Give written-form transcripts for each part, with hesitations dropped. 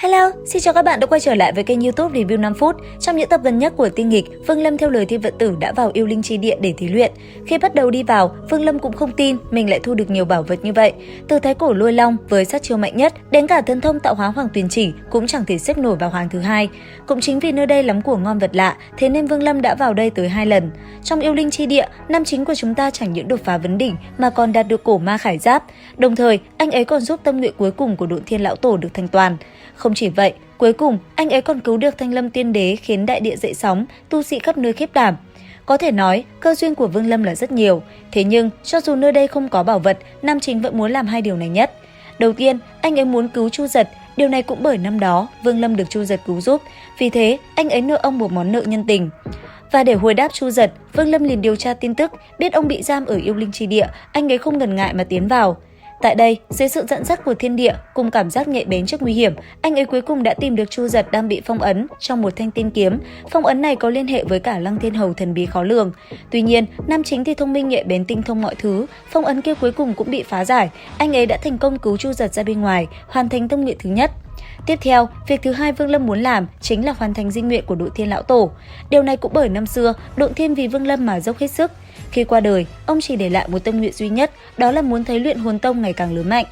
Hello, xin chào các bạn đã quay trở lại với kênh YouTube Review 5 phút. Trong những tập gần nhất của Tiên nghịch, Vương Lâm theo lời Thiên Vận Tử đã vào Yêu Linh Chi Địa để thí luyện. Khi bắt đầu đi vào, Vương Lâm cũng không tin mình lại thu được nhiều bảo vật như vậy. Từ Thái Cổ Lôi Long với sát chiêu mạnh nhất đến cả thần thông tạo hóa Hoàng Tuyền Chỉ cũng chẳng thể xếp nổi vào hàng thứ hai. Cũng chính vì nơi đây lắm của ngon vật lạ, thế nên Vương Lâm đã vào đây tới 2 lần. Trong Yêu Linh Chi Địa, nam chính của chúng ta chẳng những đột phá vấn đỉnh mà còn đạt được cổ ma khải giáp. Đồng thời, anh ấy còn giúp tâm nguyện cuối cùng của Độn Thiên lão tổ được thành toàn. Không chỉ vậy, cuối cùng anh ấy còn cứu được Thanh Lâm Tiên Đế khiến đại địa dậy sóng, tu sĩ khắp nơi khiếp đảm. Có thể nói, cơ duyên của Vương Lâm là rất nhiều, thế nhưng cho dù nơi đây không có bảo vật, nam chính vẫn muốn làm hai điều này nhất. Đầu tiên, anh ấy muốn cứu Chu Giật, điều này cũng bởi năm đó Vương Lâm được Chu Giật cứu giúp, vì thế anh ấy nợ ông một món nợ nhân tình. Và để hồi đáp Chu Giật, Vương Lâm liền điều tra tin tức, biết ông bị giam ở Yêu Linh Chi Địa, anh ấy không ngần ngại mà tiến vào. Tại đây, dưới sự dẫn dắt của thiên địa cùng cảm giác nhạy bén trước nguy hiểm, anh ấy cuối cùng đã tìm được Chu Giật đang bị phong ấn trong một thanh tiên kiếm. Phong ấn này có liên hệ với cả Lăng Thiên Hầu thần bí khó lường. Tuy nhiên, nam chính thì thông minh nhạy bén tinh thông mọi thứ, phong ấn kia cuối cùng cũng bị phá giải. Anh ấy đã thành công cứu Chu Giật ra bên ngoài, hoàn thành tâm nguyện thứ nhất. Tiếp theo, việc thứ hai Vương Lâm muốn làm chính là hoàn thành di nguyện của Độn Thiên lão tổ. Điều này cũng bởi năm xưa, Độn Thiên vì Vương Lâm mà dốc hết sức. Khi qua đời, ông chỉ để lại một tâm nguyện duy nhất, đó là muốn thấy Luyện Hồn Tông ngày càng lớn mạnh.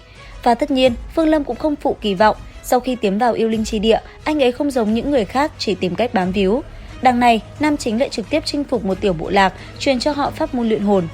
Và tất nhiên, Vương Lâm cũng không phụ kỳ vọng, sau khi tiến vào Yêu Linh Chi Địa, anh ấy không giống những người khác chỉ tìm cách bám víu. Đằng này, nam chính lại trực tiếp chinh phục một tiểu bộ lạc, truyền cho họ pháp môn luyện hồn.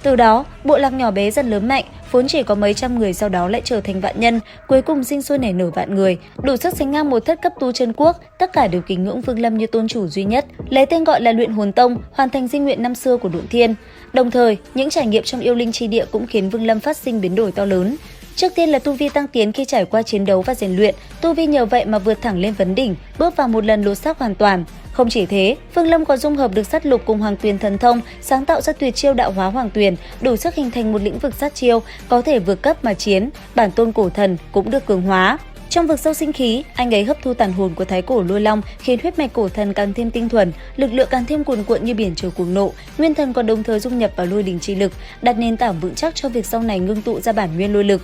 Từ đó, bộ lạc nhỏ bé dần lớn mạnh, vốn chỉ có mấy trăm người sau đó lại trở thành vạn nhân, cuối cùng sinh sôi nảy nở vạn người, đủ sức sánh ngang một thất cấp tu chân quốc, tất cả đều kính ngưỡng Vương Lâm như tôn chủ duy nhất, lấy tên gọi là Luyện Hồn Tông, hoàn thành di nguyện năm xưa của Độn Thiên. Đồng thời, những trải nghiệm trong Yêu Linh Chi Địa cũng khiến Vương Lâm phát sinh biến đổi to lớn. Trước tiên là tu vi tăng tiến khi trải qua chiến đấu và rèn luyện, tu vi nhờ vậy mà vượt thẳng lên vấn đỉnh, bước vào một lần lột xác hoàn toàn. Không chỉ thế, Vương Lâm còn dung hợp được sát lục cùng Hoàng Tuyền thần thông, sáng tạo ra tuyệt chiêu đạo hóa Hoàng Tuyền, đủ sức hình thành một lĩnh vực sát chiêu, có thể vượt cấp mà chiến, bản tôn cổ thần cũng được cường hóa. Trong vực sâu sinh khí, anh ấy hấp thu tàn hồn của Thái Cổ Lôi Long, khiến huyết mạch cổ thần càng thêm tinh thuần, lực lượng càng thêm cuồn cuộn như biển trời cuồng nộ. Nguyên thần còn đồng thời dung nhập vào lôi đỉnh chi lực, đặt nền tảng vững chắc cho việc sau này ngưng tụ ra bản nguyên lôi lực.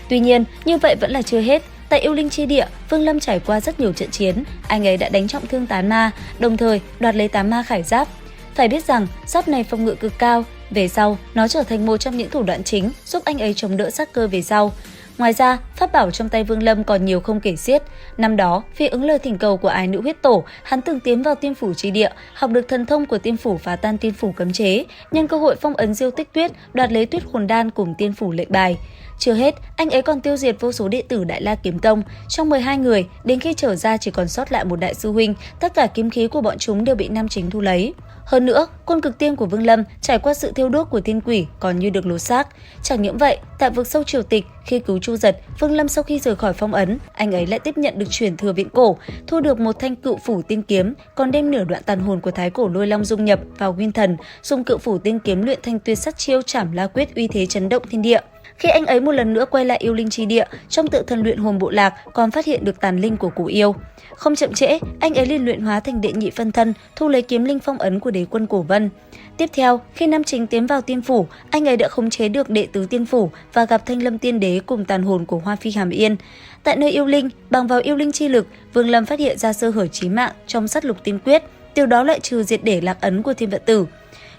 Tuy nhiên, như vậy vẫn là chưa hết. Tại Yêu Linh Chi Địa, Vương Lâm trải qua rất nhiều trận chiến, anh ấy đã đánh trọng thương tán ma, đồng thời đoạt lấy 8 ma khải giáp. Phải biết rằng, giáp này phòng ngự cực cao, về sau nó trở thành một trong những thủ đoạn chính giúp anh ấy chống đỡ sát cơ về sau. Ngoài ra, pháp bảo trong tay Vương Lâm còn nhiều không kể xiết. Năm đó, vì ứng lời thỉnh cầu của Ái Nữ Huyết Tổ, hắn từng tiến vào Tiên Phủ Chi Địa, học được thần thông của Tiên Phủ phá tan Tiên Phủ cấm chế, nhân cơ hội phong ấn Diêu Tích Tuyết, đoạt lấy Tuyết Hồn Đan cùng Tiên Phủ lệnh bài. Chưa hết, anh ấy còn tiêu diệt vô số đệ tử Đại La Kiếm Tông, trong 12 người, đến khi trở ra chỉ còn sót lại một đại sư huynh, tất cả kiếm khí của bọn chúng đều bị nam chính thu lấy. Hơn nữa, côn cực tiên của Vương Lâm trải qua sự thiêu đốt của tiên quỷ còn như được lột xác. Chẳng những vậy, tại vực sâu triều tịch, khi cứu Chu Giật, Vương Lâm sau khi rời khỏi phong ấn, anh ấy lại tiếp nhận được chuyển thừa viễn cổ, thu được một thanh cự phủ tiên kiếm, còn đem nửa đoạn tàn hồn của Thái Cổ Lôi Long dung nhập vào nguyên thần, dùng cự phủ tiên kiếm luyện thành tuyệt sát chiêu Trảm La Quyết uy thế chấn động thiên địa. Khi anh ấy một lần nữa quay lại Yêu Linh Chi Địa, trong tự thần luyện hồn bộ lạc còn phát hiện được tàn linh của cổ yêu. Không chậm trễ, anh ấy liền luyện hóa thành đệ nhị phân thân, thu lấy kiếm linh phong ấn của đế quân Cổ Vân. Tiếp theo, khi nam chính tiến vào Tiên Phủ, anh ấy đã khống chế được đệ tứ Tiên Phủ và gặp Thanh Lâm Tiên Đế cùng tàn hồn của Hoa Phi Hàm Yên. Tại nơi yêu linh, bằng vào yêu linh chi lực, Vương Lâm phát hiện ra sơ hở chí mạng trong sát lục tiên quyết, từ đó loại trừ diệt để lạc ấn của Thiên Vận Tử.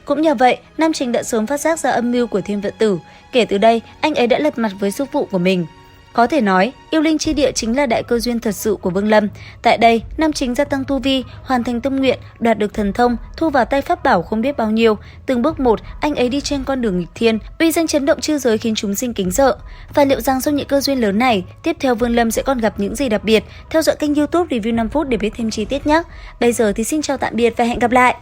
Cũng nhờ vậy, nam chính đã sớm phát giác ra âm mưu của Thiên Vận Tử. Kể từ đây, anh ấy đã lật mặt với sư phụ của mình. Có thể nói, Yêu Linh Chi Địa chính là đại cơ duyên thật sự của Vương Lâm. Tại đây, nam chính gia tăng tu vi, hoàn thành tâm nguyện, đoạt được thần thông, thu vào tay pháp bảo không biết bao nhiêu. Từng bước một, anh ấy đi trên con đường nghịch thiên, uy danh chấn động chư giới khiến chúng sinh kính sợ. Và liệu rằng sau những cơ duyên lớn này, tiếp theo Vương Lâm sẽ còn gặp những gì đặc biệt? Theo dõi kênh YouTube Review 5 phút để biết thêm chi tiết nhé. Bây giờ thì xin chào tạm biệt và hẹn gặp lại.